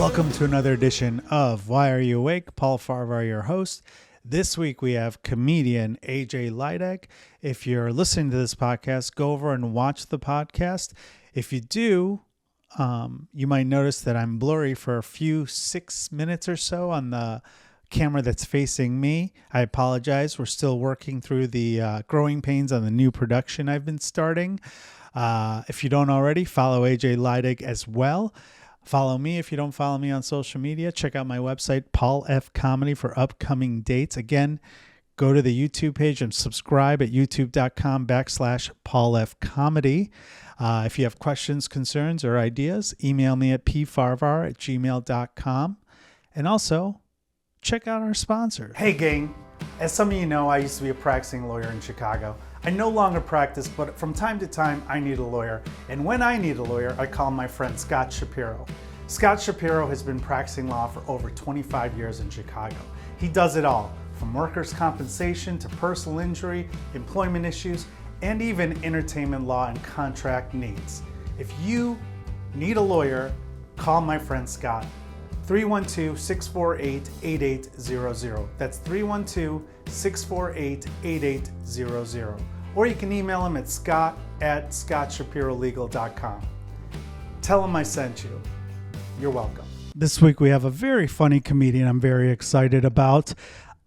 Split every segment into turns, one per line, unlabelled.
Welcome to another edition of Why Are You Awake? Paul Farahvar, your host. This week we have comedian AJ Leidig. If you're listening to this podcast, go over and watch the podcast. If you do, you might notice that I'm blurry for a few 6 minutes or so on the camera that's facing me. I apologize. We're still working through the growing pains on the new production I've been starting. If you don't already, follow AJ Leidig as well. Follow me if you don't follow me on social media. Check out my website, Paul F Comedy, for upcoming dates. Again, go to the YouTube page and subscribe at youtube.com/Paul F Comedy. If you have questions, concerns, or ideas, email me at pfarvar@gmail.com. And also, check out our sponsors. Hey, gang. As some of you know, I used to be a practicing lawyer in Chicago. I no longer practice, but from time to time, I need a lawyer. And when I need a lawyer, I call my friend Scott Shapiro. Scott Shapiro has been practicing law for over 25 years in Chicago. He does it all, from workers' compensation to personal injury, employment issues, and even entertainment law and contract needs. If you need a lawyer, call my friend Scott. 312-648-8800. That's 312-648-8800. Or you can email him at scott@scottshapirolegal.com. Tell him I sent you. You're welcome. This week we have a very funny comedian I'm very excited about.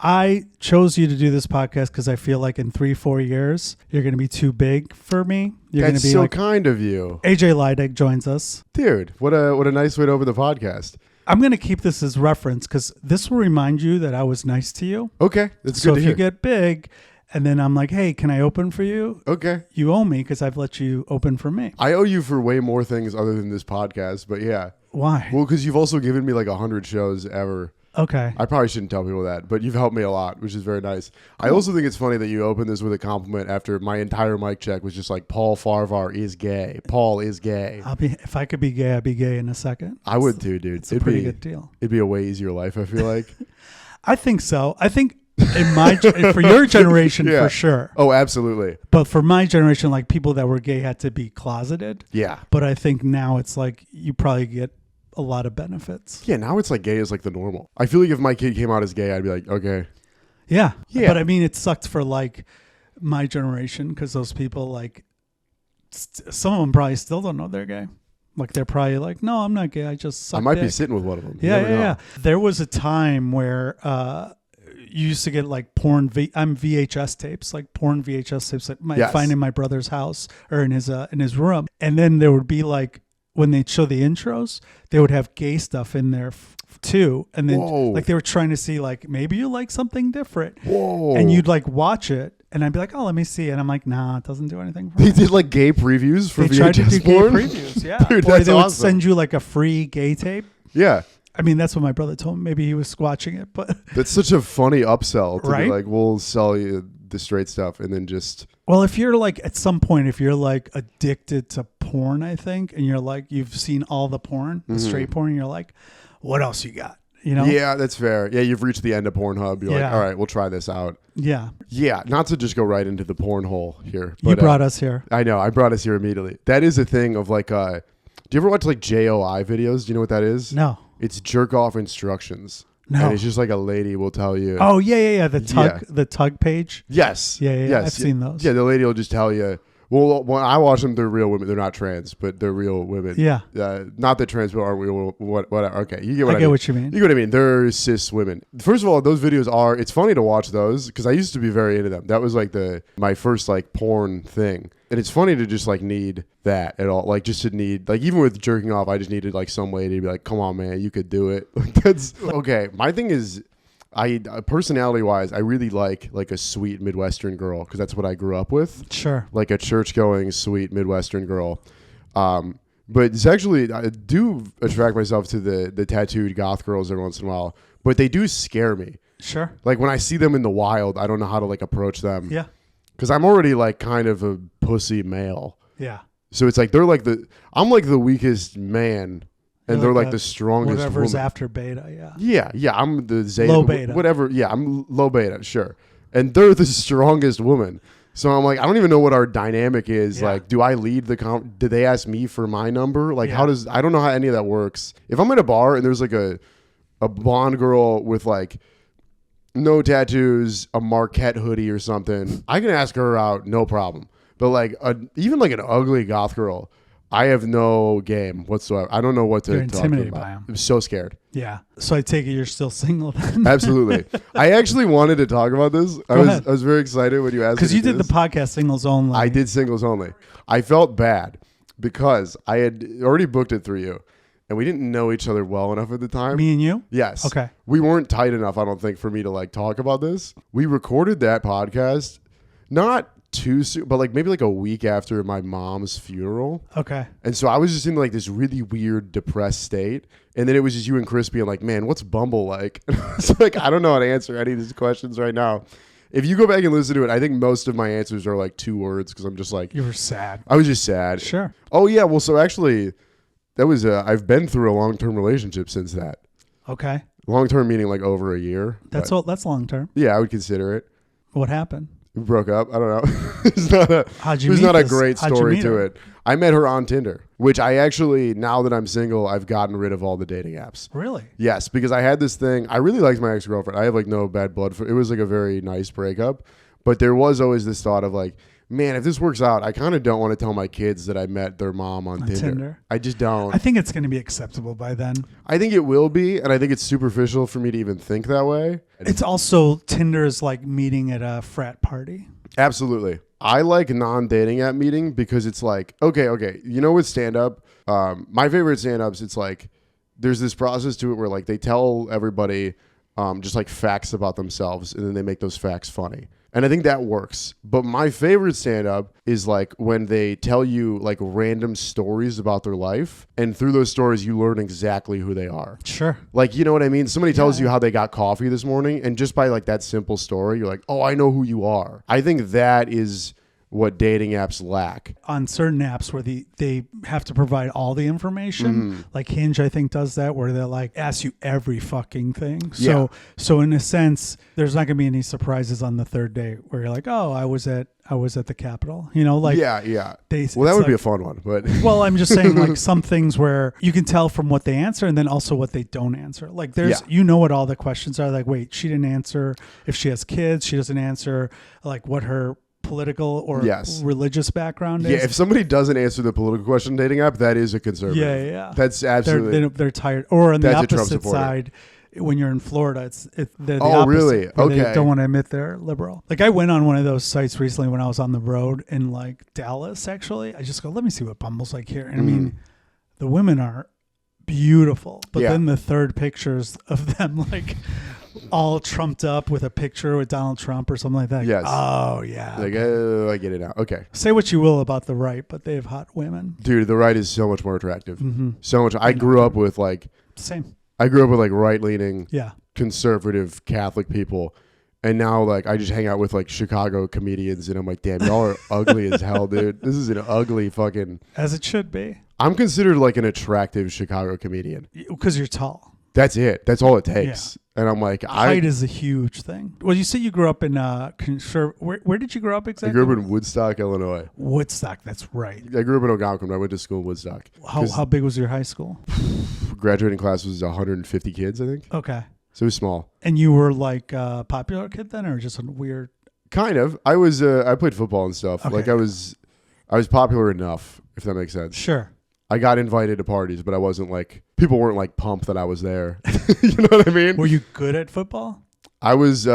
I chose you to do this podcast because I feel like in 3-4 years, you're going to be too big for me. You're
That's
gonna be
so
like,
kind of you.
AJ Leidig joins us.
Dude, what a nice way to open the podcast.
I'm going to keep this as reference because this will remind you that I was nice to you.
Okay, that's
so
good to
if
hear.
you get big and then I'm like, hey, can I open for you?
Okay.
You owe me because I've let you open for me.
I owe you for way more things other than this podcast, but yeah.
Why?
Well, because you've also given me like 100 shows ever.
Okay.
I probably shouldn't tell people that, but you've helped me a lot, which is very nice. Cool. I also think it's funny that you opened this with a compliment after my entire mic check was just like, Paul Farahvar is gay. Paul is gay.
If I could be gay, I'd be gay in a second.
I would too, dude.
It's a pretty good deal.
It'd be a way easier life, I feel like.
I think so. I think for your generation,
yeah.
For sure.
Oh, absolutely.
But for my generation, like people that were gay had to be closeted.
Yeah.
But I think now it's like you probably get a lot of benefits.
Yeah, now it's like gay is like the normal. I feel like if my kid came out as gay, I'd be like, okay.
Yeah.
Yeah.
But I mean, it sucked for like my generation because those people like, some of them probably still don't know they're gay. Like they're probably like, no, I'm not gay. I just suck
I might
dick.
be sitting with one of them.
Yeah. There was a time where you used to get like porn. I'm VHS tapes, like porn VHS tapes that might find in my brother's house or in his room. And then there would be like, when they'd show the intros, they would have gay stuff in there too. And then like they were trying to see like, maybe you like something different.
Whoa.
And you'd like watch it. And I'd be like, oh, let me see. And I'm like, nah, it doesn't do anything for me.
They did like gay previews for VHS
They tried to do
porn?
gay previews, yeah.
Dude,
or
that's
they would
awesome.
send you like a free gay tape.
Yeah.
I mean, that's what my brother told me. Maybe he was squatching it, but
that's such a funny upsell to
right?
be like, we'll sell you the straight stuff and then just.
Well, if you're like, at some point, if you're like addicted to porn, I think, and you're like, you've seen all the porn, the straight porn, and you're like, what else you got? You know?
Yeah, that's fair. Yeah, you've reached the end of Pornhub. You're like, all right, we'll try this out.
Yeah.
Yeah, not to just go right into the porn hole here.
But, you brought us here.
I know. I brought us here immediately. That is a thing of like, do you ever watch like JOI videos? Do you know what that is?
No.
It's jerk off instructions.
No.
And it's just like a lady will tell you.
Oh, yeah. The tug page.
Yes.
Yeah. I've seen those.
Yeah, the lady will just tell you. Well, when I watch them, they're real women. They're not trans, but they're real women.
Yeah.
Not that trans people aren't real. Whatever. Okay, you get what I mean.
I get what you mean.
You get what I mean. They're cis women. First of all, those videos are. It's funny to watch those because I used to be very into them. That was like my first like porn thing. And it's funny to just like need that at all. Like just to need, like even with jerking off, I just needed like some lady to be like, come on, man, you could do it. Like that's okay. My thing is, personality wise, I really like a sweet Midwestern girl because that's what I grew up with.
Sure.
Like a church going sweet Midwestern girl. But sexually, I do attract myself to the tattooed goth girls every once in a while, but they do scare me.
Sure.
Like when I see them in the wild, I don't know how to like approach them.
Yeah.
Because I'm already like kind of a pussy male.
Yeah.
So it's like I'm like the weakest man, and they're like the strongest
whatever's
woman.
after beta.
Yeah. I'm the zeta.
Low beta.
Whatever. Yeah, I'm low beta. Sure. And they're the strongest woman. So I'm like, I don't even know what our dynamic is.
Yeah.
Like, do I lead the did they ask me for my number? Like,
Yeah.
I don't know how any of that works. If I'm at a bar and there's like a blonde girl with like no tattoos, a Marquette hoodie or something, I can ask her out, no problem. But like even like an ugly goth girl, I have no game whatsoever. I don't know what to
You're
talk to
intimidated
them
by
about.
him.
I'm so scared.
Yeah. So I take it you're still single then?
Absolutely. I actually wanted to talk about this. I was very excited when you asked me.
Because you
to do
did the
this.
podcast singles only.
I did singles only. I felt bad because I had already booked it through you, and we didn't know each other well enough at the time.
Me and you?
Yes.
Okay.
We weren't tight enough, I don't think, for me to like talk about this. We recorded that podcast not too soon, but like maybe like a week after my mom's funeral.
Okay.
And so I was just in like this really weird depressed state. And then it was just you and Chris being like, man, what's Bumble like? And I was like, I don't know how to answer any of these questions right now. If you go back and listen to it, I think most of my answers are like 2 words because I'm just like,
You were sad.
I was just sad.
Sure.
Oh yeah. Well, so actually that was, I've been through a long-term relationship since that.
Okay.
Long-term meaning like over a year.
That's
but
all. That's long term.
yeah, I would consider it.
What happened?
We broke up. I don't know. It's not a,
How'd you
there's
meet
not a
this?
great
How'd you
story
meet
to
her?
it. I met her on Tinder, which I actually, now that I'm single, I've gotten rid of all the dating apps.
Really?
Yes, because I had this thing. I really liked my ex-girlfriend. I have like no bad blood for it. Was like a very nice breakup, but there was always this thought of like, man, if this works out, I kind of don't want to tell my kids that I met their mom on Tinder. I just don't.
I think it's going to be acceptable by then.
I think it will be, and I think it's superficial for me to even think that way.
It's also Tinder is like meeting at a frat party.
Absolutely. I like non-dating app meeting because it's like, okay. You know, with stand-up, my favorite stand-ups, it's like there's this process to it where like they tell everybody just like facts about themselves and then they make those facts funny. And I think that works. But my favorite stand-up is like when they tell you like random stories about their life. And through those stories, you learn exactly who they are.
Sure.
Like, you know what I mean? Somebody tells you how they got coffee this morning. And just by like that simple story, you're like, oh, I know who you are. I think that is what dating apps lack.
On certain apps where they have to provide all the information, like Hinge, I think does that, where they'll like ask you every fucking thing. So in a sense, there's not going to be any surprises on the third date where you're like, oh, I was at the Capitol, you know, like
Yeah. Well, that would be a fun one, but
well, I'm just saying like some things where you can tell from what they answer and then also what they don't answer. Like there's, you know what all the questions are. Like, wait, she didn't answer if she has kids. She doesn't answer like what her political or religious background is.
Yeah, if somebody doesn't answer the political question dating app, that is a conservative.
Yeah.
That's absolutely.
They're tired. Or on the
That's a Trump
opposite
supporter.
side, when you're in Florida, they're the
Oh,
opposite.
really?
Where
Okay.
They don't want to admit they're liberal. Like I went on one of those sites recently when I was on the road in like Dallas, actually. I just go, let me see what Bumble's like here. And I mean, the women are beautiful. But then the third pictures of them like all trumped up with a picture with Donald Trump or something like that.
Yes.
Oh, yeah.
Like, I get it now. Okay.
Say what you will about the right, but they have hot women.
Dude, the right is so much more attractive. So much. I grew up with like right-leaning, conservative Catholic people. And now like I just hang out with like Chicago comedians and I'm like, damn, y'all are ugly as hell, dude. This is an ugly fucking...
As it should be.
I'm considered like an attractive Chicago comedian.
Because you're tall.
That's it. That's all it takes. And I'm like,
height is a huge thing. Well, you say you grew up in where did you grow up exactly?
I grew up in Woodstock, Illinois.
Woodstock, that's right.
I grew up in Algonquin. I went to school in Woodstock.
How big was your high school?
Graduating class was 150 kids, I think.
Okay.
So it was small.
And you were like a popular kid then, or just a weird?
Kind of. I was. I played football and stuff.
Okay.
Like I was popular enough, if that makes sense.
Sure.
I got invited to parties, but I wasn't like, people weren't like pumped that I was there. You know what I mean?
Were you good at football?
I was,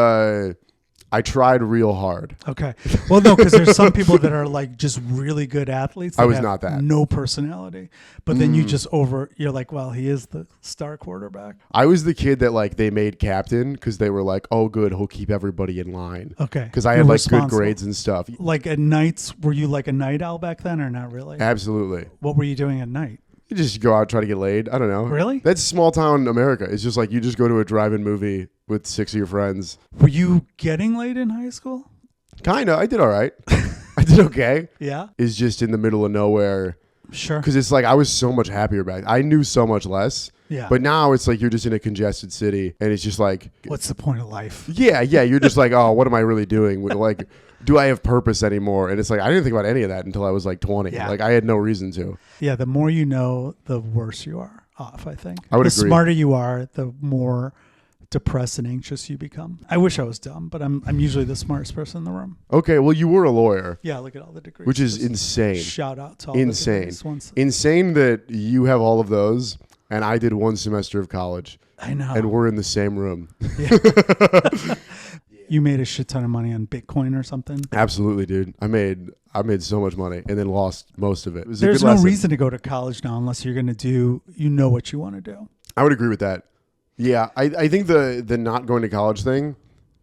I tried real hard.
Okay. Well, no, because there's some people that are like just really good athletes.
I was
have
not that.
No personality. But then you're like, well, he is the star quarterback.
I was the kid that like they made captain because they were like, oh, good, he'll keep everybody in line.
Okay.
Because I had like good grades and stuff.
Like at nights, were you like a night owl back then or not really?
Absolutely.
What were you doing at night?
You just go out, try to get laid. I don't know.
Really?
That's small town America. It's just like you just go to a drive-in movie with 6 of your friends.
Were you getting laid in high school?
Kind of. I did all right. I did okay.
Yeah?
It's just in the middle of nowhere.
Sure.
Because it's like I was so much happier back. I knew so much less.
Yeah.
But now it's like you're just in a congested city, and it's just like,
what's the point of life?
yeah. You're just like, oh, what am I really doing? Like, do I have purpose anymore? And it's like, I didn't think about any of that until I was like 20.
Yeah.
Like, I had no reason to.
Yeah, the more you know, the worse you are off, I think.
I would
the
agree.
smarter you are, the more depressed and anxious you become. I wish I was dumb, but I'm usually the smartest person in the room.
Okay, well, you were a lawyer.
Yeah, look at all the degrees.
Which is
Just
insane.
Shout out to all
Insane.
the degrees once.
Insane that you have all of those, and I did 1 semester of college,
I know.
and we're in the same room.
You made a shit ton of money on Bitcoin or something.
Absolutely, dude. I made so much money and then lost most of it. It was a
There's
good
no
lesson.
reason to go to college now unless you're going to do, what you want to do.
I would agree with that. Yeah, I think the not going to college thing,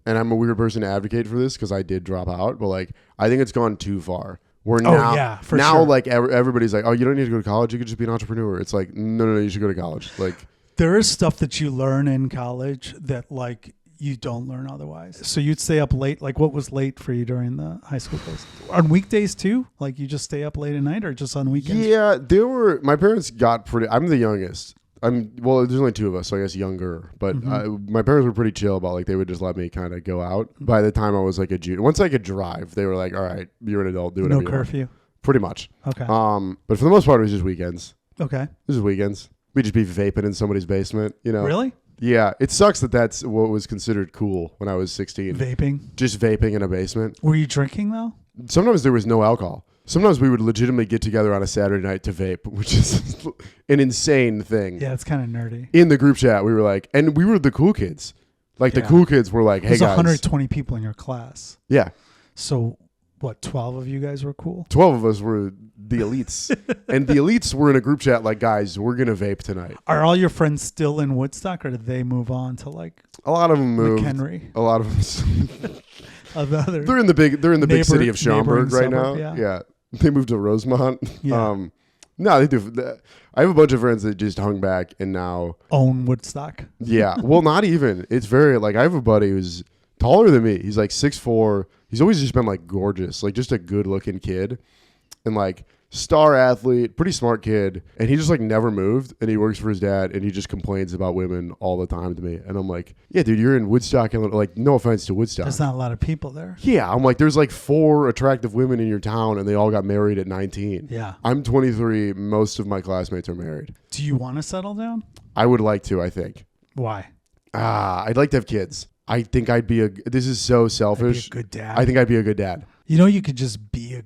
and I'm a weird person to advocate for this because I did drop out, but like I think it's gone too far. Where now,
for sure.
like everybody's like, oh, you don't need to go to college. You could just be an entrepreneur. It's like, no, you should go to college. Like,
There is stuff that you learn in college that like you don't learn otherwise. So you'd stay up late. Like what was late for you during the high school days? On weekdays too? Like you just stay up late at night or just on weekends?
yeah, my parents got pretty, I'm the youngest. There's only 2 of us, so I guess younger. But my parents were pretty chill about like they would just let me kind of go out. By the time I was like a junior, once I could drive, they were like, "All right, you're an adult, do whatever you want."
No curfew.
Pretty much.
Okay.
But for the most part, it was just weekends.
Okay.
This is weekends. We'd just be vaping in somebody's basement.
Really?
Yeah. It sucks that that's what was considered cool when I was 16.
Vaping.
Just vaping in a basement.
Were you drinking though?
Sometimes there was no alcohol. Sometimes we would legitimately get together on a Saturday night to vape, which is an insane thing.
Yeah, it's kind of nerdy.
In the group chat, we were like, and we were the cool kids. Like the
Yeah.
cool kids were like, hey
There's
guys.
120 people in your class.
Yeah.
So what, 12 of you guys were cool?
12 of us were the elites. And the elites were in a group chat like, guys, we're going to vape tonight.
Are all your friends still in Woodstock or did they move on to like
A lot of them moved.
McHenry?
A lot of them.
Other
They're in the big city of Schaumburg right now.
suburb,
Yeah. They moved to Rosemont.
Yeah.
No, they do. I have a bunch of friends that just hung back and now.
own Woodstock.
Yeah. Well, not even. It's very like I have a buddy who's taller than me. He's like 6'4". He's always just been like gorgeous, like just a good looking kid, and like star athlete, pretty smart kid. And he just like never moved. And he works for his dad, and he just complains about women all the time to me. And I'm like, yeah, dude, you're in Woodstock, and like, no offense to Woodstock.
There's not a lot of people there.
Yeah, I'm like, there's like 4 attractive women in your town, and they all got married at 19.
Yeah.
I'm 23. Most of my classmates are married.
Do you want to settle down?
I would like to, I think.
Why?
I'd like to have kids. I think I'd be this is so selfish.
I'd be a good dad.
I think I'd be a good dad.
You could just be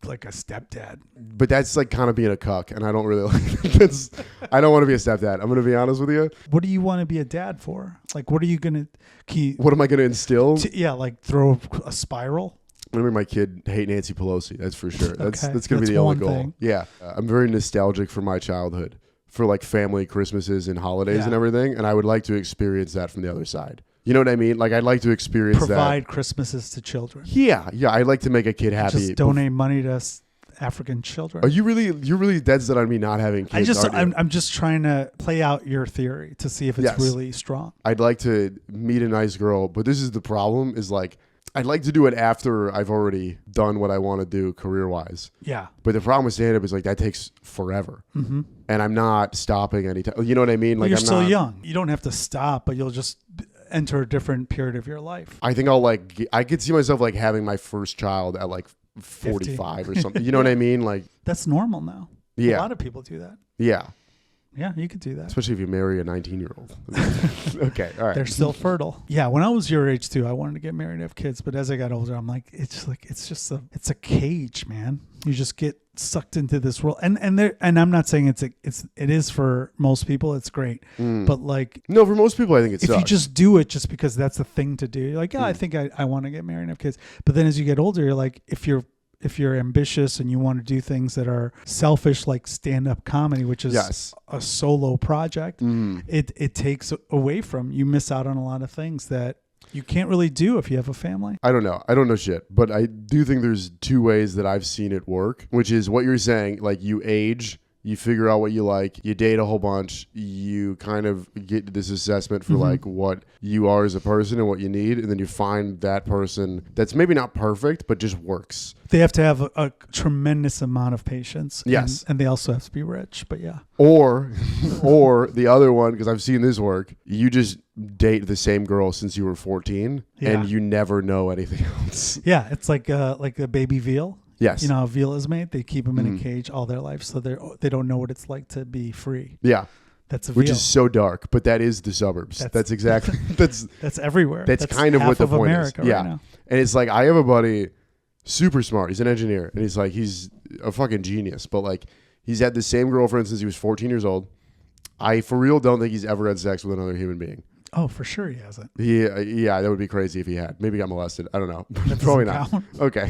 like a stepdad.
But that's like kind of being a cuck, and I don't really like that's. I don't want to be a stepdad. I'm going to be honest with you.
What do you want to be a dad for? Like, what are you going to...
What am I going to instill?
Like throw a spiral?
I'm going to make my kid hate Nancy Pelosi. That's for sure. That's
Okay.
going to be
That's
the only
one
goal.
thing.
Yeah. I'm very nostalgic for my childhood, for like family Christmases and holidays and everything. And I would like to experience that from the other side. You know what I mean? Like I'd like to experience
Provide
that.
Christmases to children.
Yeah. I'd like to make a kid happy.
Just donate money to African children.
Are you really? You're really dead set on me not having kids?
I'm just trying to play out your theory to see if it's really strong.
I'd like to meet a nice girl, but this is the problem. Is like I'd like to do it after I've already done what I want to do career wise.
Yeah.
But the problem with stand up is like that takes forever,
Mm-hmm.
and I'm not stopping anytime. You know what I mean? Like
You're
I'm
still
not,
young. You don't have to stop, but you'll just enter a different period of your life.
I think I could see myself like having my first child at like 45 or something. You know what I mean? Like
that's normal now.
Yeah.
A lot of people do that.
Yeah.
Yeah, you could do that.
Especially if you marry a 19-year-old. Okay, all right.
They're still fertile. Yeah, when I was your age too, I wanted to get married and have kids, but as I got older, I'm like, it's a cage, man. You just get sucked into this world, and I'm not saying it is for most people, it's great, but like
no, for most people, I think it's
if you just do it just because that's the thing to do, you're like, I think I want to get married and have kids, but then as you get older, you're like, if you're ambitious and you want to do things that are selfish, like stand-up comedy, which is a solo project, it takes away from you. Miss out on a lot of things that you can't really do if you have a family.
I don't know shit, but I do think there's 2 ways that I've seen it work, which is what you're saying, like you age You figure out what you like. You date a whole bunch. You kind of get this assessment for like what you are as a person and what you need. And then you find that person that's maybe not perfect, but just works.
They have to have a tremendous amount of patience.
Yes.
And they also have to be rich, but yeah.
Or the other one, because I've seen this work, you just date the same girl since you were 14 and you never know anything else.
Yeah, it's like a baby veal.
Yes.
You know how veal is made? They keep them in a cage all their life, so they don't know what it's like to be free.
Yeah.
That's a
Which
veal.
is so dark, but that is the suburbs. That's exactly
that's everywhere.
That's kind of what the point
America
is.
right
Yeah.
now.
And it's like I have a buddy, super smart. He's an engineer, and he's a fucking genius. But like he's had the same girlfriend since he was 14 years old. I for real don't think he's ever had sex with another human being.
Oh, for sure he hasn't.
Yeah, that would be crazy if he had. Maybe got molested. I don't know.
That
Probably
doesn't
not.
count.
Okay.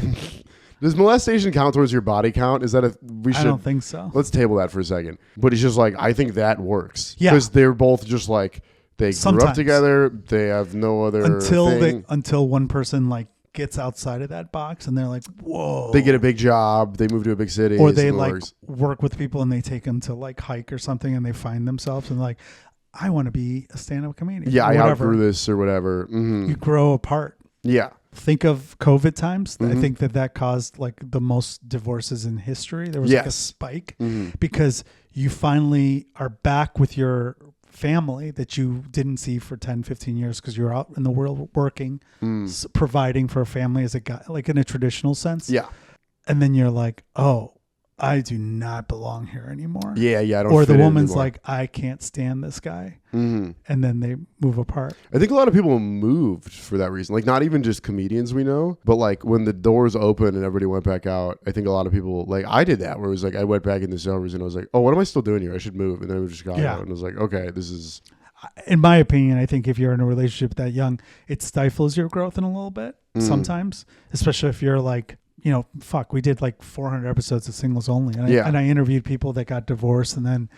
Does molestation count towards your body count? Is that
I don't think so.
Let's table that for a second. But he's just like, I think that works.
Yeah.
Because they're both just like, they grew
Sometimes.
up together. They have no other
until one person like gets outside of that box and they're like, whoa.
They get a big job. They move to a big city.
Or they like work with people and they take them to like hike or something and they find themselves and like, I want to be a stand-up comedian.
Yeah, I outgrew this or whatever. Mm-hmm.
You grow apart.
Yeah.
Think of COVID times. I think that caused like the most divorces in history. There was like a spike because you finally are back with your family that you didn't see for 10, 15 years because you're out in the world working, providing for a family as a guy, like in a traditional sense.
Yeah.
And then you're like, oh, I do not belong here anymore.
Yeah, I don't.
Or the woman's like, I can't stand this guy, and then they move apart.
I think a lot of people moved for that reason. Like, not even just comedians we know, but like when the doors opened and everybody went back out. I think a lot of people, like I did that, where it was like I went back in the suburbs and I was like, oh, what am I still doing here? I should move. And then I just got out and I was like, okay, this is.
In my opinion, I think if you're in a relationship that young, it stifles your growth in a little bit sometimes, especially if you're like. You know, we did like 400 episodes of Singles Only. And I interviewed people that got divorced and then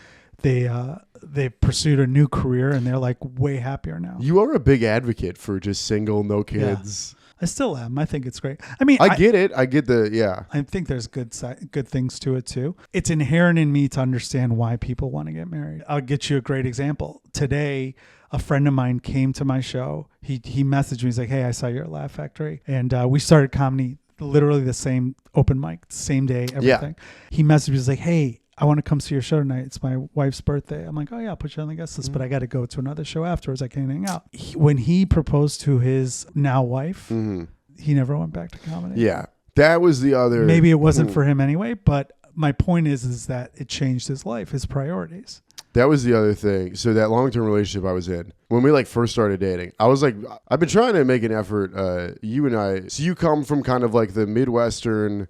they pursued a new career and they're like way happier now.
You are a big advocate for just single, no kids.
Yeah. I still am. I think it's great. I mean,
I get it. I get I
think there's good things to it too. It's inherent in me to understand why people want to get married. I'll get you a great example. Today, a friend of mine came to my show. He messaged me. He's like, hey, I saw you at Laugh Factory. And we started comedy literally the same open mic, same day, everything. He messaged me, he's like, hey, I want to come see your show tonight. It's my wife's birthday. I'm like, oh yeah, I'll put you on the guest list, but I got to go to another show afterwards. I can't hang out. When he proposed to his now wife, he never went back to comedy.
Yeah. That was the other.
Maybe it wasn't for him anyway, but my point is that it changed his life, his priorities.
That was the other thing. So that long-term relationship I was in, when we like first started dating, I was like, I've been trying to make an effort. You and I, so you come from kind of like the Midwestern,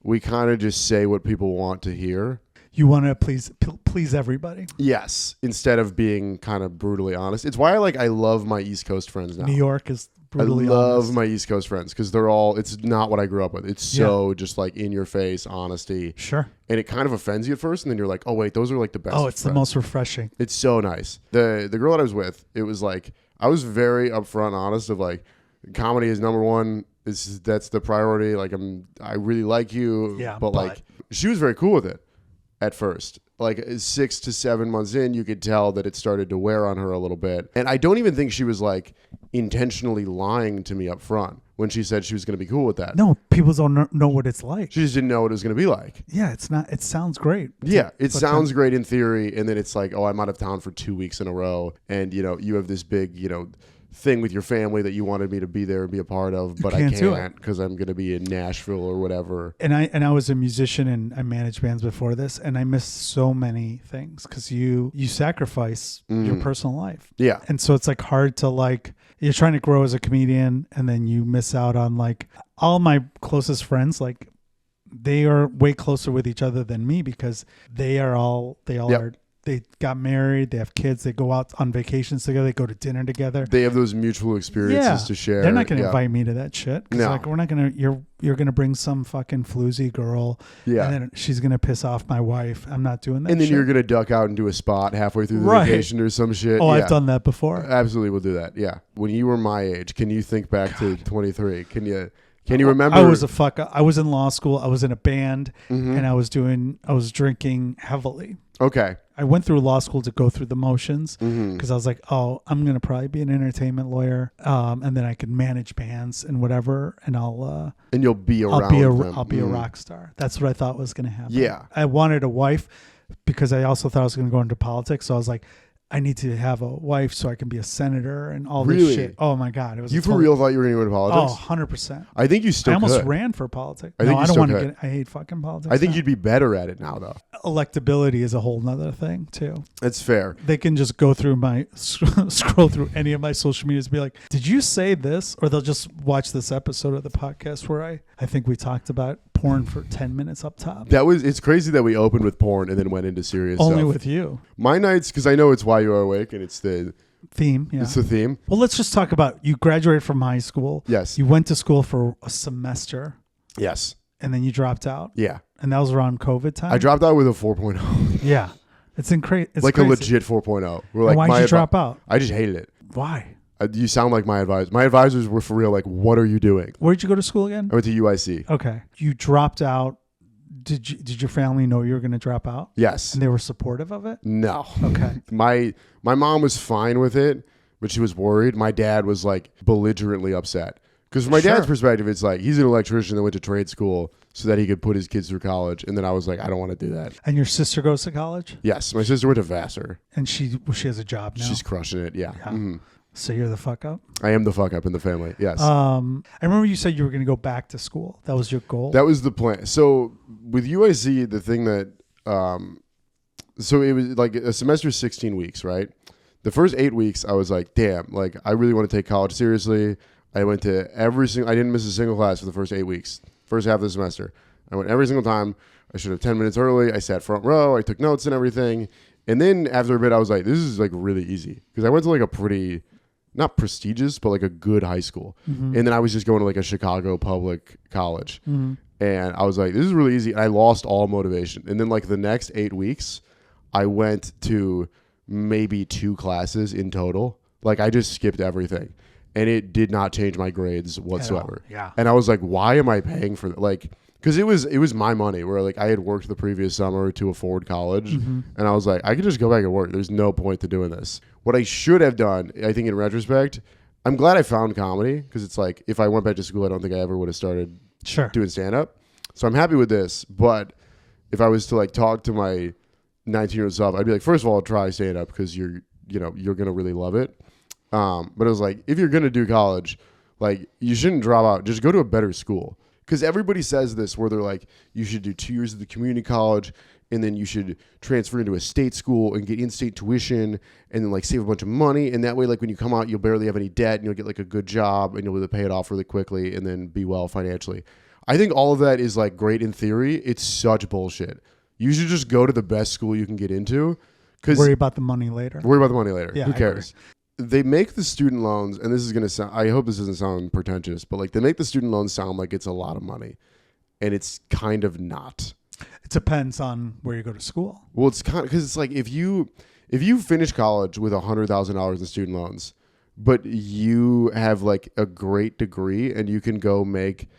we kind of just say what people want to hear.
You want to please everybody.
Yes. Instead of being kind of brutally honest. It's why I love my East Coast friends now.
New York is brutally honest.
I love my East Coast friends because it's not what I grew up with. It's so just like in your face honesty.
Sure. And
it kind of offends you at first, and then you're like, oh wait, those are like the best.
Oh, it's the most refreshing.
It's so nice. The girl that I was with, it was like I was very upfront, honest of like, comedy is number one. That's the priority. Like I really like you.
Yeah.
But like she was very cool with it at first. Like 6 to 7 months in, you could tell that it started to wear on her a little bit. And I don't even think she was like intentionally lying to me up front when she said she was going to be cool with that.
No, people don't know what it's like.
She just didn't know what it was going to be like.
Yeah, it's not. It sounds great.
Yeah, it sounds great in theory. And then it's like, oh, I'm out of town for 2 weeks in a row. And, you have this big, thing with your family that you wanted me to be there and be a part of, but I can't because I'm going to be in Nashville or whatever. And
I was a musician and I managed bands before this, and I missed so many things because you sacrifice your personal life.
Yeah.
And so it's like hard to like, you're trying to grow as a comedian and then you miss out on like all my closest friends, like they are way closer with each other than me because they all are. They got married. They have kids. They go out on vacations together. They go to dinner together.
They have those mutual experiences to share.
They're not going to invite me to that shit.
No.
Like, we're not going to, you're going to bring some fucking floozy girl. Yeah. And then she's going to piss off my wife. I'm not doing that.
And then
shit.
you're going to duck out and do a spot halfway through the vacation or some shit.
Oh, I've done that before.
Absolutely. We'll do that. Yeah. When you were my age, can you think back to 23? Can Can you remember?
I was a fuck up. I was in law school. I was in a band, and I was drinking heavily.
Okay.
I went through law school to go through the motions because I was like, oh, I'm going to probably be an entertainment lawyer. And then I could manage bands and whatever. And
and you'll be around
I'll be a rock star. That's what I thought was going to happen.
Yeah.
I wanted a wife because I also thought I was going to go into politics. So I was like, I need to have a wife so I can be a senator and all this shit. Oh my God. It was
You for real thought you were going to go into politics?
Oh, 100%.
I think you still
I almost
could.
ran for politics.
I don't want to
I hate fucking politics.
I think you'd be better at it now, though.
Electability is a whole nother thing too.
That's fair.
They can just go through scroll through any of my social medias and be like, did you say this? Or they'll just watch this episode of the podcast where I think we talked about porn for 10 minutes up top.
It's crazy that we opened with porn and then went into serious
Only
stuff.
with you.
My nights, because I know it's Why You Are Awake and it's the
theme. Yeah.
It's the theme.
Well, let's just talk about, you graduated from high school.
Yes.
You went to school for a semester.
Yes.
And then you dropped out.
Yeah.
And that was around COVID time.
I dropped out with a 4.0.
Yeah. It's crazy.
Like crazy. A legit 4.0. We're like,
why'd you drop out?
I just hated it.
Why?
You sound like my advisors. My advisors were for real like, what are you doing?
Where'd you go to school again?
I went to UIC.
Okay. You dropped out. Did your family know you were going to drop out?
Yes.
And they were supportive of it?
No.
Okay.
My mom was fine with it, but she was worried. My dad was like belligerently upset. Because from my dad's perspective, it's like he's an electrician that went to trade school so that he could put his kids through college. And then I was like, I don't want to do that.
And your sister goes to college?
Yes. My sister went to Vassar.
And she has a job now?
She's crushing it. Yeah. Mm-hmm.
So you're the fuck up?
I am the fuck up in the family. Yes.
I remember you said you were going to go back to school. That was your goal?
That was the plan. So with UIC, the thing that, so it was like a semester 16 weeks, right? The first 8 weeks, I was like, damn, like I really want to take college seriously. I went to I didn't miss a single class for the first 8 weeks, first half of the semester. I went every single time. I showed up 10 minutes early. I sat front row. I took notes and everything. And then after a bit, I was like, this is like really easy. Because I went to like a pretty, not prestigious, but like a good high school. Mm-hmm. And then I was just going to like a Chicago public college. Mm-hmm. And I was like, this is really easy. And I lost all motivation. And then like the next 8 weeks, I went to maybe 2 classes in total. Like I just skipped everything. And it did not change my grades whatsoever.
Yeah.
And I was like, why am I paying for that? Like, because it was my money where like I had worked the previous summer to afford college. Mm-hmm. And I was like, I could just go back and work. There's no point to doing this. What I should have done, I think in retrospect, I'm glad I found comedy because it's like if I went back to school, I don't think I ever would have started doing stand-up. So I'm happy with this. But if I was to like talk to my 19-year-old self, I'd be like, first of all, try stand-up because you're going to really love it. But it was like, if you're going to do college, like you shouldn't drop out. Just go to a better school. Because everybody says this where they're like, you should do 2 years of the community college and then you should transfer into a state school and get in-state tuition and then like save a bunch of money. And that way, like when you come out, you'll barely have any debt and you'll get like a good job and you'll be able to pay it off really quickly and then be well financially. I think all of that is like great in theory. It's such bullshit. You should just go to the best school you can get into.
Worry about the money later.
Yeah, who cares? They make the student loans, and this is going to sound, I hope this doesn't sound pretentious, but like they make the student loans sound like it's a lot of money. And it's kind of not.
It depends on where you go to school.
Well, it's kind of, because it's like if you finish college with $100,000 in student loans, but you have like a great degree and you can go make,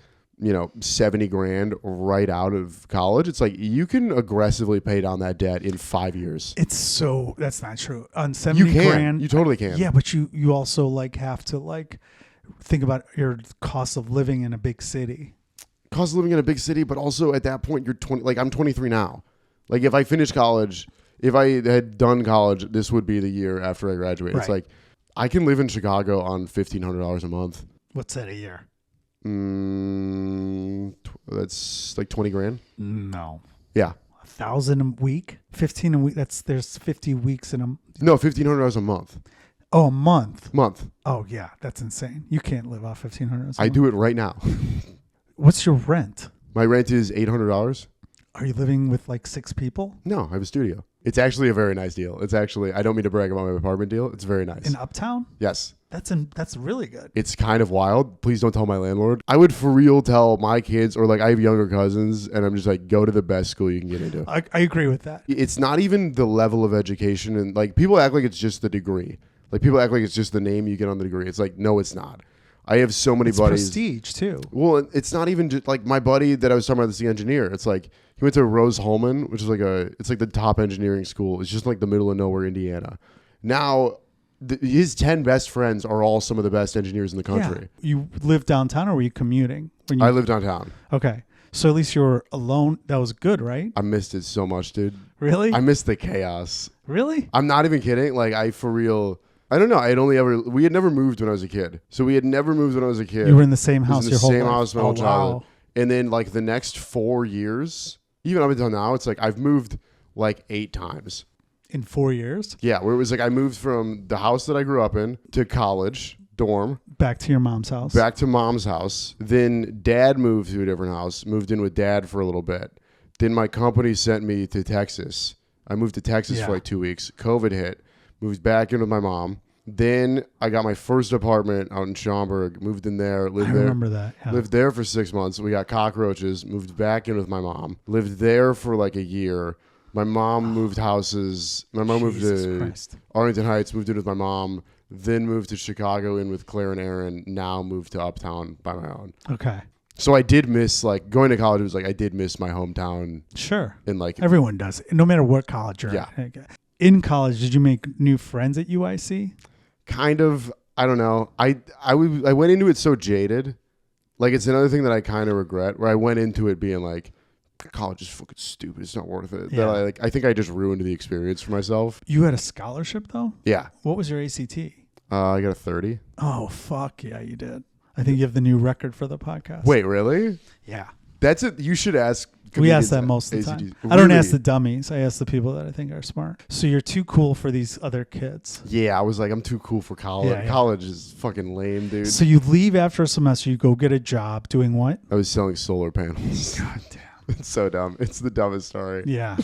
70 grand right out of college. It's like you can aggressively pay down that debt in 5 years.
That's not true. On 70 grand.
You totally can.
Yeah, but you also like have to like think about your cost of living in a big city.
Cost of living in a big city, but also at that point you're 20, like I'm 23 now. Like if I finished college, if I had done college, this would be the year after I graduate. Right. It's like I can live in Chicago on $1,500 a month.
What's that a year?
That's like 20 grand.
No.
Yeah.
1,000 a week? 15 a week. There's 50 weeks in a.
No, $1,500 a month.
Oh, a month.
Oh
yeah, that's insane. You can't live off $1,500.
I do it right now.
What's your rent?
My rent is $800.
Are you living with like 6 people?
No, I have a studio. It's actually a very nice deal. It's actually, I don't mean to brag about my apartment deal. It's very nice.
In Uptown?
Yes.
That's really good.
It's kind of wild. Please don't tell my landlord. I would for real tell my kids, or like I have younger cousins, and I'm just like, go to the best school you can get into.
I agree with that.
It's not even the level of education, and like people act like it's just the degree. Like people act like it's just the name you get on the degree. It's like, no, it's not. I have so many buddies.
Prestige too.
Well, it's not even just like my buddy that I was talking about, this the engineer. It's like he went to Rose-Hulman, which is like it's like the top engineering school. It's just like the middle of nowhere, Indiana. Now, his 10 best friends are all some of the best engineers in the country.
Yeah. You live downtown, or were you commuting?
I live downtown.
Okay. So at least you were alone. That was good, right?
I missed it so much, dude.
Really?
I missed the chaos.
Really?
I'm not even kidding. Like, for real, I don't know. We had never moved when I was a kid. So we had never moved when I was a kid.
You were in the same house your whole life?
In the same house my whole childhood.
Wow.
And then like the next 4 years, even up until now, it's like I've moved like 8 times.
In 4 years?
Yeah, where it was like I moved from the house that I grew up in to college, dorm.
Back to your mom's house.
Back to mom's house. Then dad moved to a different house, moved in with dad for a little bit. Then my company sent me to Texas. I moved to Texas for like 2 weeks. COVID hit. Moved back in with my mom. Then I got my first apartment out in Schaumburg. Moved in there. Lived there.
I remember that. Yeah.
Lived there for 6 months. We got cockroaches. Moved back in with my mom. Lived there for like a year. My mom moved houses. My mom moved to Arlington Heights, moved in with my mom, then moved to Chicago in with Claire and Aaron, now moved to Uptown by my own.
Okay.
So I did miss, like, going to college was like, I did miss my hometown.
Sure.
And like
everyone does, no matter what college you're at. In college, did you make new friends at UIC?
Kind of. I don't know. I went into it so jaded. Like, it's another thing that I kind of regret, where I went into it being like, college is fucking stupid. It's not worth it.
Yeah.
That I think I just ruined the experience for myself.
You had a scholarship though?
Yeah.
What was your ACT?
I got a 30.
Oh, fuck yeah, you did. I think you have the new record for the podcast.
Wait, really?
Yeah.
That's it. You should ask.
We ask that most of the time. I don't ask the dummies. I ask the people that I think are smart. So you're too cool for these other kids.
Yeah, I was like, I'm too cool for college.
Yeah, yeah.
College is fucking lame, dude.
So you leave after a semester, you go get a job doing what?
I was selling solar panels.
God damn.
It's so dumb. It's the dumbest story.
Yeah.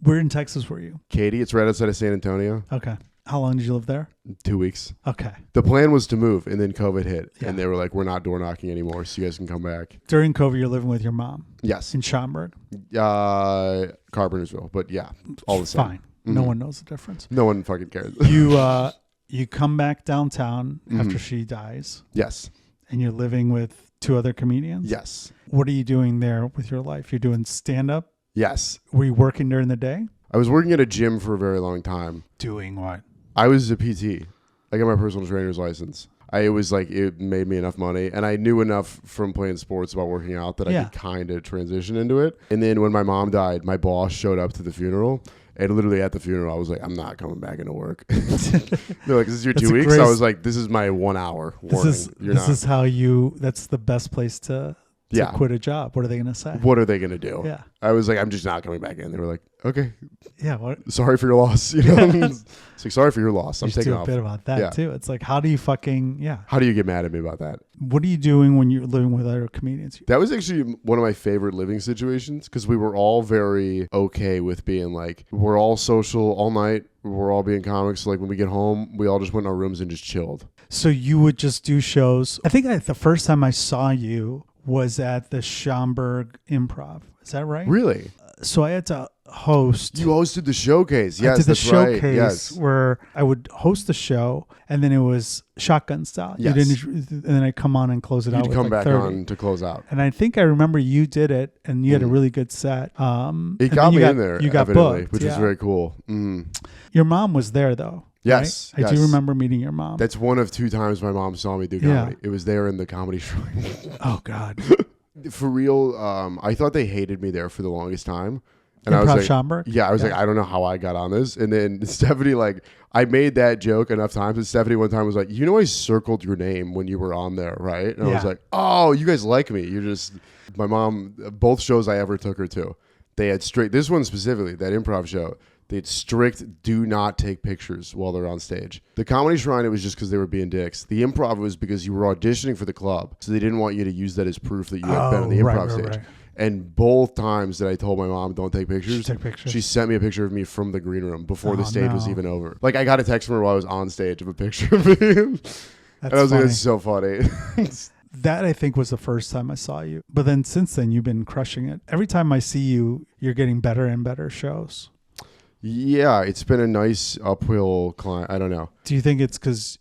Where in Texas were you?
Katy, it's right outside of San Antonio.
Okay. How long did you live there?
2 weeks.
Okay.
The plan was to move, and then COVID hit,
Yeah.
and they were like, we're not door knocking anymore, so you guys can come back.
During COVID, you're living with your mom?
Yes.
In Schaumburg?
Carpentersville, but yeah, all the same.
Fine. No one knows the difference.
No one fucking cares.
You come back downtown after she dies.
Yes.
And you're living with 2 other comedians?
Yes.
What are you doing there with your life? You're doing stand-up?
Yes.
Were you working during the day?
I was working at a gym for a very long time.
Doing what?
I was a PT. I got my personal trainer's license. It was like, it made me enough money, and I knew enough from playing sports about working out that I could kind of transition into it. And then when my mom died, my boss showed up to the funeral, and literally at the funeral, I was like, I'm not coming back into work. They're like, this is your 2 weeks? I was like, this is my 1 hour warning. This
is how that's the best place to quit a job. What are they going to say?
What are they going to do?
Yeah.
I was like, I'm just not coming back in. They were like, okay.
Yeah. What?
Sorry for your loss. You know, it's like, sorry for your loss. I'm taking off.
Do a bit about that too. It's like, how do you
how do you get mad at me about that?
What are you doing when you're living with other comedians?
That was actually one of my favorite living situations, because we were all very okay with being like, we're all social all night. We're all being comics. So like when we get home, we all just went in our rooms and just chilled.
So you would just do shows. I think the first time I saw you was at the Schaumburg Improv. Is that right?
Really?
So I had to host.
You hosted the showcase. Yes,
I did the showcase
right. Yes.
where I would host the show, and then it was shotgun style.
Yes.
And then I'd come on and close it out.
You'd
with
come
like
back
30.
on to close out.
And I think I remember you did it, and you had a really good set.
It got me in there,
you got
evidently,
booked,
which was very cool.
Your mom was there, though.
Yes,
right? I do remember meeting your mom.
That's one of 2 times my mom saw me do comedy. It was there in the Comedy Shrine.
Oh, God.
For real, I thought they hated me there for the longest time. And
Improv
I was like,
Schaumburg?
Yeah, I was like, I don't know how I got on this. And then Stephanie, like, I made that joke enough times. And Stephanie one time was like, you know, I circled your name when you were on there, right? And I was like, oh, you guys like me. You're just, my mom, both shows I ever took her to, they had this one specifically, that improv show, they had strict do not take pictures while they're on stage. The Comedy Shrine, it was just because they were being dicks. The improv was because you were auditioning for the club. So they didn't want you to use that as proof that you had been on the improv stage. Right. And both times that I told my mom, don't take pictures, she sent me a picture of me from the green room before the stage was even over. Like, I got a text from her while I was on stage of a picture of me. And I was like, that's so funny.
That, I think, was the first time I saw you. But then since then, you've been crushing it. Every time I see you, you're getting better and better shows.
Yeah, it's been a nice uphill climb. I don't know.
Do you think it's because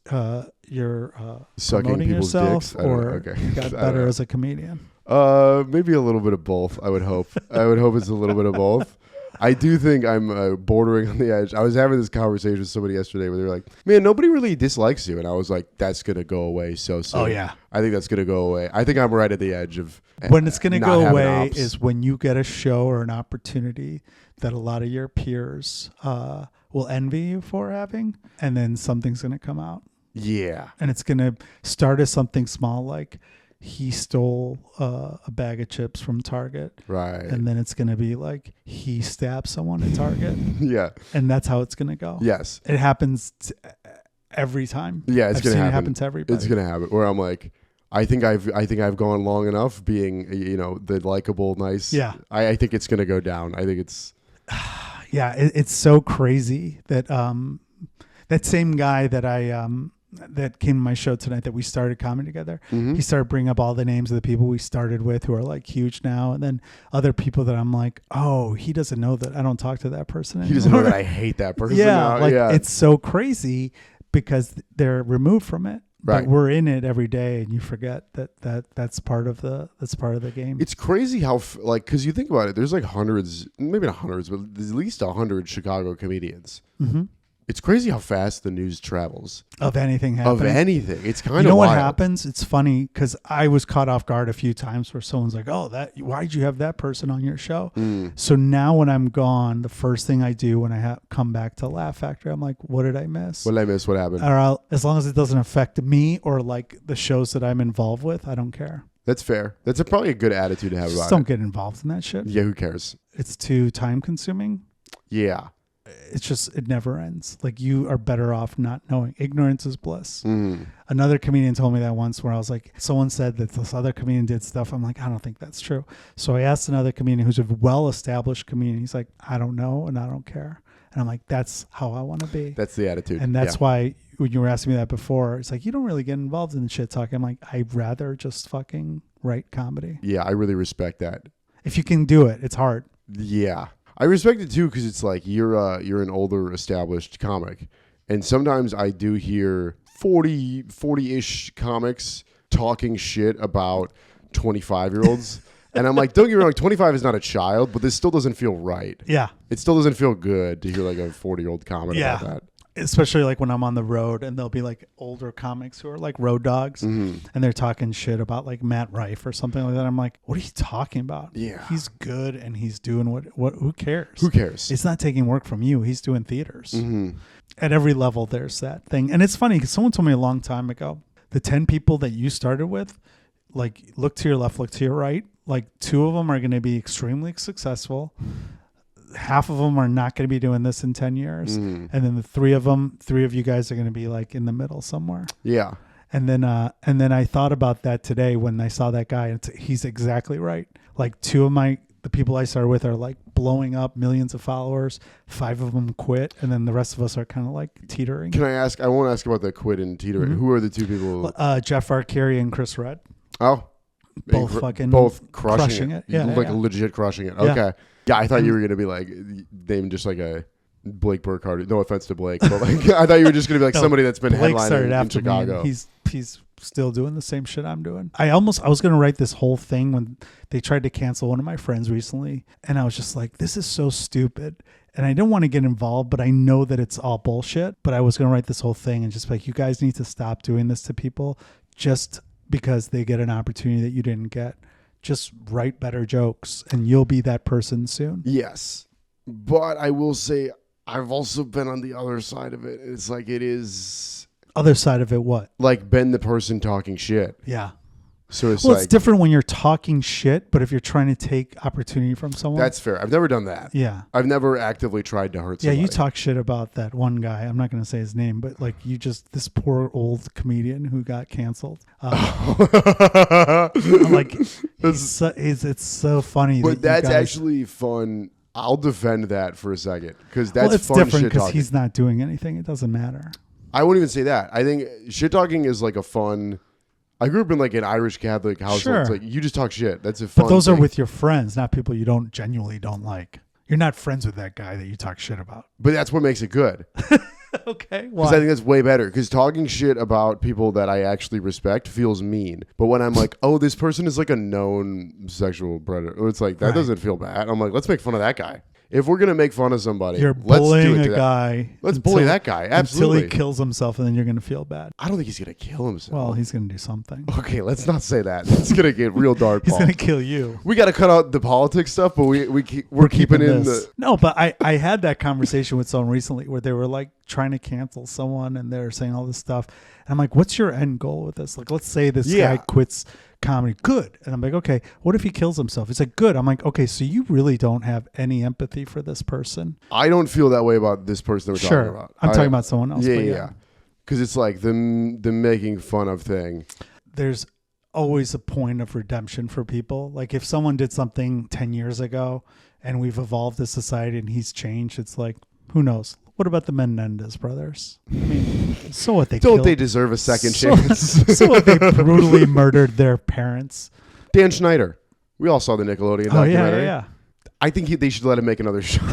you're
Sucking
promoting
people's
yourself,
dicks? I don't know.
or
Okay.
you got
I don't
better
know.
as a comedian?
Maybe a little bit of both. I would hope. I would hope it's a little bit of both. I do think I'm bordering on the edge. I was having this conversation with somebody yesterday where they were like, "Man, nobody really dislikes you," and I was like, "That's gonna go away so soon."
Oh yeah.
I think that's gonna go away. I think I'm right at the edge of
When it's going to
not
go
having
away
ops.
is when you get a show or an opportunity that a lot of your peers will envy you for having, and then something's going to come out.
Yeah.
And it's going to start as something small, like he stole a bag of chips from Target.
Right.
And then it's going to be like he stabbed someone at Target.
Yeah.
And that's how it's going to go.
Yes.
It happens every time.
Yeah, it's
I've
gonna
seen
happen.
it happen to everybody.
It's gonna happen. Where I'm like, I think I've gone long enough being, the likable, nice.
Yeah.
I think it's gonna go down. I think it's.
Yeah, it's so crazy that that same guy that I that came to my show tonight that we started comedy together.
Mhm.
He started bringing up all the names of the people we started with who are like huge now, and then other people that I'm like, oh, he doesn't know that I don't talk to that person anymore.
He doesn't know that I hate that person.
Yeah,
now.
like
yeah.
it's so crazy because they're removed from it.
Right.
But we're in it every day, and you forget that's part of the game.
It's crazy how because you think about it, there's like hundreds, maybe not hundreds, but there's at least 100 Chicago comedians.
Mm-hmm.
It's crazy how fast the news travels
Of anything happening.
of anything. It's kind of
You know what
wild.
happens? It's funny because I was caught off guard a few times where someone's like, "Oh, why'd you have that person on your show?" So now when I'm gone, the first thing I do when I come back to Laugh Factory, I'm like, "What did I miss?"
What did I miss? What happened?
Or as long as it doesn't affect me or like the shows that I'm involved with, I don't care.
That's fair. That's probably a good attitude to have
Just
about
don't
it.
get involved in that shit.
Yeah, who cares?
It's too time consuming.
Yeah.
It's just, it never ends. Like you are better off not knowing. Ignorance is bliss.
Mm.
Another comedian told me that once where I was like, someone said that this other comedian did stuff. I'm like, I don't think that's true. So I asked another comedian who's a well-established comedian. He's like, I don't know and I don't care. And I'm like, that's how I want to be.
That's the attitude.
And that's why when you were asking me that before, it's like, you don't really get involved in shit talking. I'm like, I'd rather just fucking write comedy.
Yeah, I really respect that.
If you can do it, it's hard.
Yeah. I respect it too because it's like you're an older established comic. And sometimes I do hear 40-ish comics talking shit about 25-year-olds. And I'm like, don't get me wrong, 25 is not a child, but this still doesn't feel right.
Yeah.
It still doesn't feel good to hear like a 40-year-old comment about that.
Especially like when I'm on the road and there'll be like older comics who are like road dogs and they're talking shit about like Matt Rife or something like that. I'm like, what are you talking about?
Yeah.
He's good and he's doing what who cares?
Who cares?
It's not taking work from you. He's doing theaters.
Mm-hmm.
At every level, there's that thing. And it's funny because someone told me a long time ago, the 10 people that you started with, like look to your left, look to your right. Like 2 of them are going to be extremely successful. Half of them are not going to be doing this in 10 years. And then the 3 of you guys are going to be like in the middle somewhere.
Yeah.
And then I thought about that today when I saw that guy, and he's exactly right. Like 2 of the people I started with are like blowing up, millions of followers. 5 of them quit. And then the rest of us are kind of like teetering.
Can I ask, I won't ask about the quit and teetering. Who are the 2 people?
Jeff Arcuri and Chris Red.
Oh.
Both fucking
crushing it.
Yeah,
like
yeah.
legit crushing it.
Yeah.
Okay. Yeah, I thought you were gonna be like name just like a Blake Burkhardt. No offense to Blake, but like I thought you were just gonna be like somebody that's been
Blake
headlining
started
in
after
Chicago.
me, and he's still doing the same shit I'm doing. I was gonna write this whole thing when they tried to cancel one of my friends recently, and I was just like, this is so stupid. And I didn't want to get involved, but I know that it's all bullshit. But I was gonna write this whole thing and just be like, you guys need to stop doing this to people just because they get an opportunity that you didn't get. Just write better jokes and you'll be that person soon.
Yes. But I will say I've also been on the other side of it. It's like it is
Other side of it, what?
like been the person talking shit.
Yeah.
So it's
Well,
like
it's different when you're talking shit, but if you're trying to take opportunity from someone.
that's fair. I've never done that.
Yeah.
I've never actively tried to hurt somebody.
Yeah, you talk shit about that one guy. I'm not going to say his name, but like this poor old comedian who got canceled. Like it's so funny.
But
that
that's actually fun. I'll defend that for a second because that's
it's
fun
different
shit
because
talking.
he's not doing anything. It doesn't matter.
I wouldn't even say that. I think shit talking is like a fun. I grew up in like an Irish Catholic household.
Sure.
It's like you just talk shit. That's a fun.
But those
thing.
are with your friends, not people you genuinely don't like. You're not friends with that guy that you talk shit about.
But that's what makes it good.
Okay.
Because I think that's way better. Because talking shit about people that I actually respect feels mean. But when I'm like, oh, this person is like a known sexual predator, it's like, that doesn't feel bad. I'm like, let's make fun of that guy. If we're going to make fun of somebody,
You're
let's
bullying
do it to
a guy.
Let's bully that guy. Absolutely.
Until he kills himself, and then you're going to feel bad.
I don't think he's going to kill himself.
Well, he's going to do something.
Okay, let's not say that. It's going to get real dark.
He's going to kill you.
We got to cut out the politics stuff, but we're keeping in
this.
the...
No, but I had that conversation with someone recently where they were like trying to cancel someone, and they're saying all this stuff. And I'm like, what's your end goal with this? Like, let's say this guy quits comedy. Good. And I'm like, okay, what if he kills himself? He's like, good. I'm like, okay, so you really don't have any empathy for this person.
I don't feel that way about this person that we're talking about.
I'm talking about someone else.
Yeah. Because it's like the making fun of thing.
There's always a point of redemption for people. Like if someone did something 10 years ago and we've evolved as society and he's changed, it's like, who knows? What about the Menendez brothers? I mean, so what they
they deserve a second chance?
So what they brutally murdered their parents.
Dan Schneider. We all saw the Nickelodeon documentary.
Yeah.
I think they should let him make another show.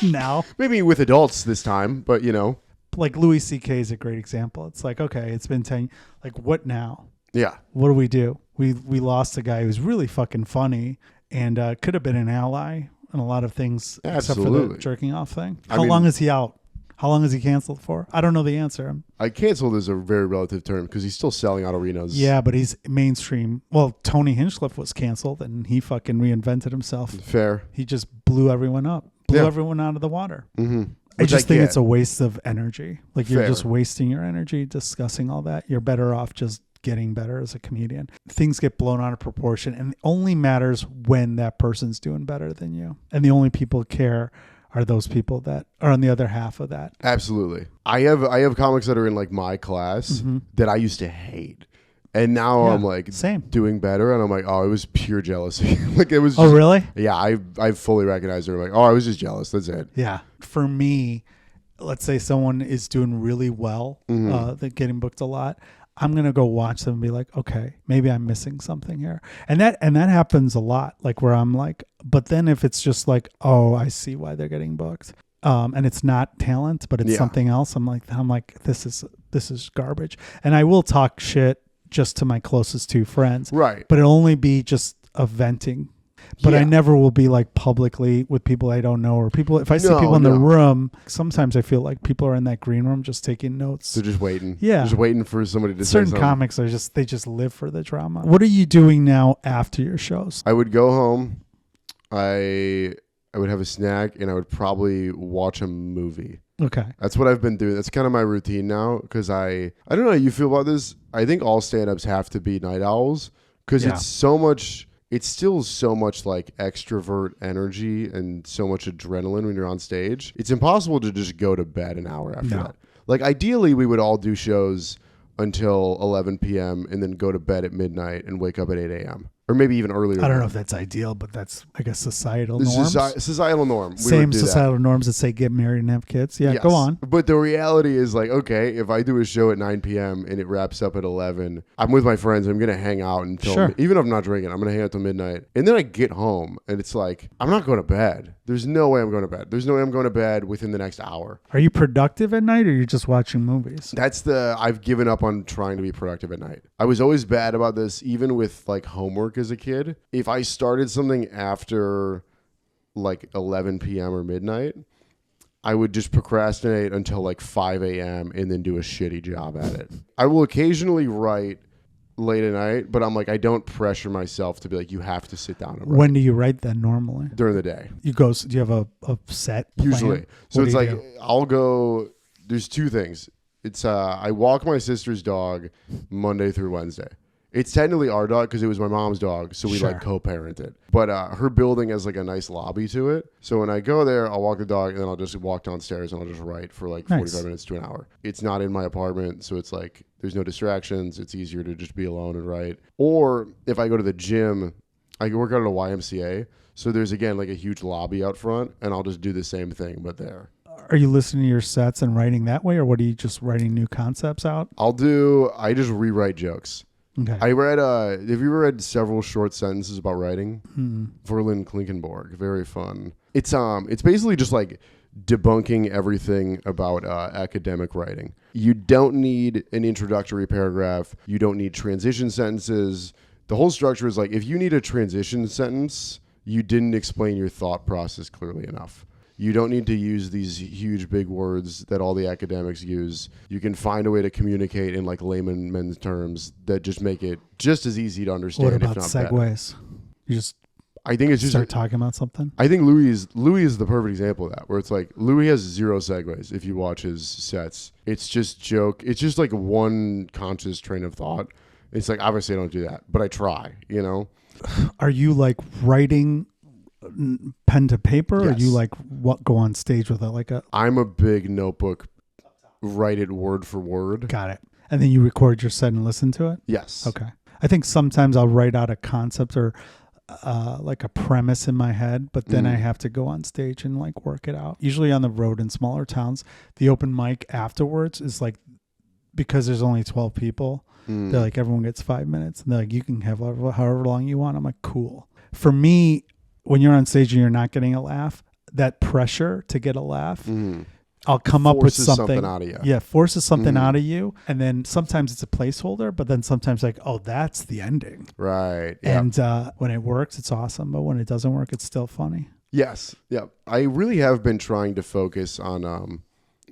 Now.
Maybe with adults this time, but you know.
Like Louis C.K. is a great example. It's like, okay, it's been 10, like what now?
Yeah.
What do? We lost a guy who's really fucking funny and could have been an ally in a lot of things.
Absolutely.
Except for the jerking off thing. How long is he out? How long is he canceled for? I don't know the answer.
Canceled is a very relative term because he's still selling out arenas.
Yeah, but he's mainstream. Well, Tony Hinchcliffe was canceled and he fucking reinvented himself.
Fair.
He just blew everyone up. Blew everyone out of the water.
Mm-hmm.
I just think it's a waste of energy. Like you're just wasting your energy discussing all that. You're better off just getting better as a comedian. Things get blown out of proportion and it only matters when that person's doing better than you. And the only people who care are those people that are on the other half of that.
Absolutely. I have comics that are in like my class that I used to hate. And now I'm like doing better and I'm like, oh, it was pure jealousy. Like it was just,
oh, really?
Yeah, I fully recognize it. I'm like, oh, I was just jealous. That's it.
Yeah. For me, let's say someone is doing really well, they're getting booked a lot. I'm going to go watch them and be like, okay, maybe I'm missing something here. And that happens a lot, like where I'm like, but then if it's just like, oh, I see why they're getting booked. And it's not talent, but it's something else. I'm like, this is garbage. And I will talk shit just to my closest two friends.
Right.
But it'll only be just a venting. But I never will be like publicly with people I don't know or people. If I see people in the room, sometimes I feel like people are in that green room just taking notes.
They're just waiting.
Yeah.
Just waiting for somebody to say
Certain
something.
comics are they just live for the drama. What are you doing now after your shows?
I would go home. I would have a snack and I would probably watch a movie.
Okay.
That's what I've been doing. That's kind of my routine now because I don't know how you feel about this. I think all stand-ups have to be night owls because it's still so much like extrovert energy and so much adrenaline when you're on stage. It's impossible to just go to bed an hour after that. Like ideally we would all do shows until 11 p.m. and then go to bed at midnight and wake up at 8 a.m. Or maybe even earlier.
I don't know if that's ideal, but that's, I guess, societal norms.
Societal norm.
Same societal norms that say get married and have kids. Yeah, go on.
But the reality is like, okay, if I do a show at 9 p.m. and it wraps up at 11, I'm with my friends. I'm going to hang out until, even if I'm not drinking, I'm going to hang out till midnight. And then I get home and it's like, I'm not going to bed. There's no way I'm going to bed. There's no way I'm going to bed within the next hour.
Are you productive at night or are you just watching movies?
I've given up on trying to be productive at night. I was always bad about this, even with like homework as a kid. If I started something after like 11 p.m. or midnight, I would just procrastinate until like 5 a.m. and then do a shitty job at it. I will occasionally write late at night, but I'm like, I don't pressure myself to be like, you have to sit down and write.
When do you write then normally?
During the day.
Do you have a set plan?
Usually. So it's like, I'll go, there's two things. It's I walk my sister's dog Monday through Wednesday. It's technically our dog because it was my mom's dog, so we like co-parent it. But her building has like a nice lobby to it. So when I go there, I'll walk the dog and then I'll just walk downstairs and I'll just write for like 45 minutes to an hour. It's not in my apartment, so it's like there's no distractions. It's easier to just be alone and write. Or if I go to the gym, I work out at a YMCA. So there's again like a huge lobby out front and I'll just do the same thing but there.
Are you listening to your sets and writing that way or what are you just writing new concepts out?
I just rewrite jokes.
Okay.
I read, have you ever read several short sentences about writing? Verlin Klinkenborg. Very fun. It's basically just like debunking everything about academic writing. You don't need an introductory paragraph. You don't need transition sentences. The whole structure is like, if you need a transition sentence, you didn't explain your thought process clearly enough. You don't need to use these huge big words that all the academics use. You can find a way to communicate in like layman's terms that just make it just as easy to understand.
What about
if not
segues?
Better.
You just
I think it's just
start talking about something.
I think Louis is the perfect example of that, where it's like Louis has zero segues. If you watch his sets, it's just joke. It's just like one conscious train of thought. It's like, obviously I don't do that, but I try. You know.
Are you like writing pen to paper,
Yes.
or you like go on stage with it like a?
I'm a big notebook, write it word for word.
Got it. And then you record your set and listen to it.
Yes.
Okay. I think sometimes I'll write out a concept or like a premise in my head, but then I have to go on stage and like work it out. Usually on the road in smaller towns, the open mic afterwards is like, because there's only 12 people, they're like, everyone gets 5 minutes, and they're like, you can have however long you want. I'm like, cool. For me, when you're on stage and you're not getting a laugh, that pressure to get a laugh, I'll come up with something
out of you.
Yeah, forces something out of you. And then sometimes it's a placeholder, but then sometimes like, oh, that's the ending.
Right.
And when it works, it's awesome. But when it doesn't work, it's still funny.
Yes. Yeah. I really have been trying to focus on,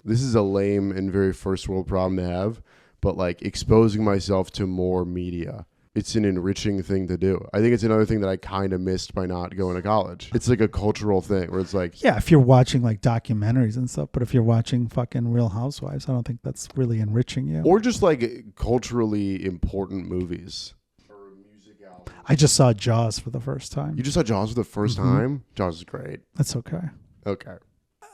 this is a lame and very first world problem to have, but like exposing myself to more media. It's an enriching thing to do. I think it's another thing that I kind of missed by not going to college. It's like a cultural thing where it's like...
Yeah, if you're watching like documentaries and stuff, but if you're watching fucking Real Housewives, I don't think that's really enriching you.
Or just like culturally important movies. Or music albums.
I just saw Jaws for the first time.
You just saw Jaws for the first time? Jaws is great.
That's okay.
Okay.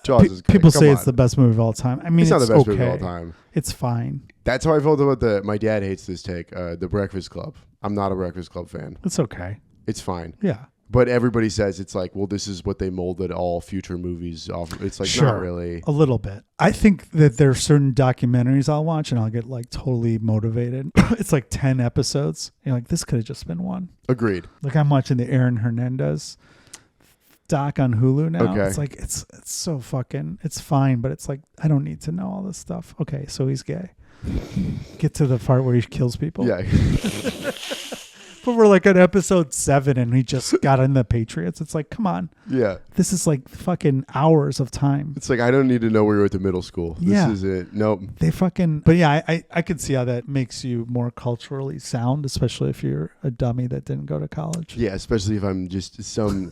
Jaws is great.
People
Come
say
on.
it's the best movie of all time. I mean,
it's not the best
okay.
movie of all time.
It's fine.
That's how I felt about my dad hates this take, The Breakfast Club. I'm not a Breakfast Club fan.
It's okay.
It's fine.
Yeah.
But everybody says it's like, well, this is what they molded all future movies off. It's like,
Sure,
not really.
A little bit. I think that there are certain documentaries I'll watch and I'll get like totally motivated. It's like 10 episodes. You're like, this could have just been one.
Agreed.
Like I'm watching the Aaron Hernandez doc on Hulu now.
Okay.
It's like, it's so fucking, it's fine, but it's like, I don't need to know all this stuff. Okay, so he's gay. Get to the part where he kills people.
Yeah.
But we're like at episode 7 and he just got in the Patriots. It's like, come on.
Yeah.
This is like fucking hours of time.
It's like, I don't need to know where you went to middle school.
Yeah.
This is it. Nope.
They fucking, but yeah, I could see how that makes you more culturally sound, especially if you're a dummy that didn't go to college.
Yeah, especially if I'm just some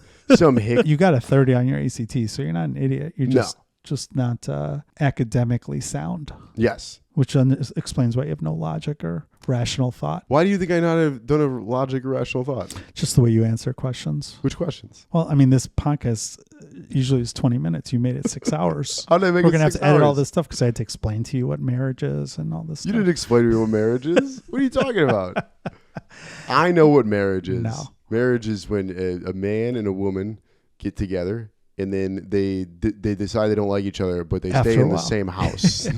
hick.
You got a 30 on your ACT, so you're not an idiot. You're just not academically sound.
Yes.
Which explains why you have no logic or rational thought.
Why do you think I don't have logic or rational thought?
Just the way you answer questions.
Which questions?
Well, I mean, this podcast usually is 20 minutes. You made it 6 hours.
How did I make
We're
it
going to have
6
to edit
hours?
all this stuff because I had to explain to you what marriage is and all this
You
stuff.
didn't explain to me what marriage is. What are you talking about? I know what marriage is.
No.
Marriage is when a man and a woman get together and then they decide they don't like each other, but they
After
stay
a
in the
while.
same house.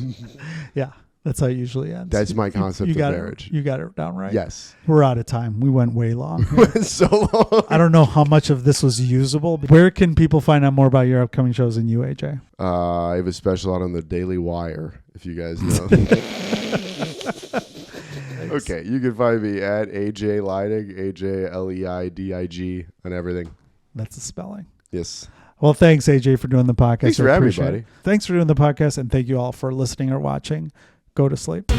Yeah, that's how it usually ends.
That's my concept of
got
marriage.
You got it down right.
Yes.
We're out of time. We went way long.
So long.
I don't know how much of this was usable. Where can people find out more about your upcoming shows and you, AJ?
I have a special out on the Daily Wire, if you guys know. Okay, you can find me at AJ Leidig, AJLEIDIG on everything.
That's the spelling.
Yes.
Well, thanks, AJ, for doing the podcast.
Thanks for
I
having me,
appreciate
buddy.
it. Thanks for doing the podcast, and thank you all for listening or watching. Go to sleep.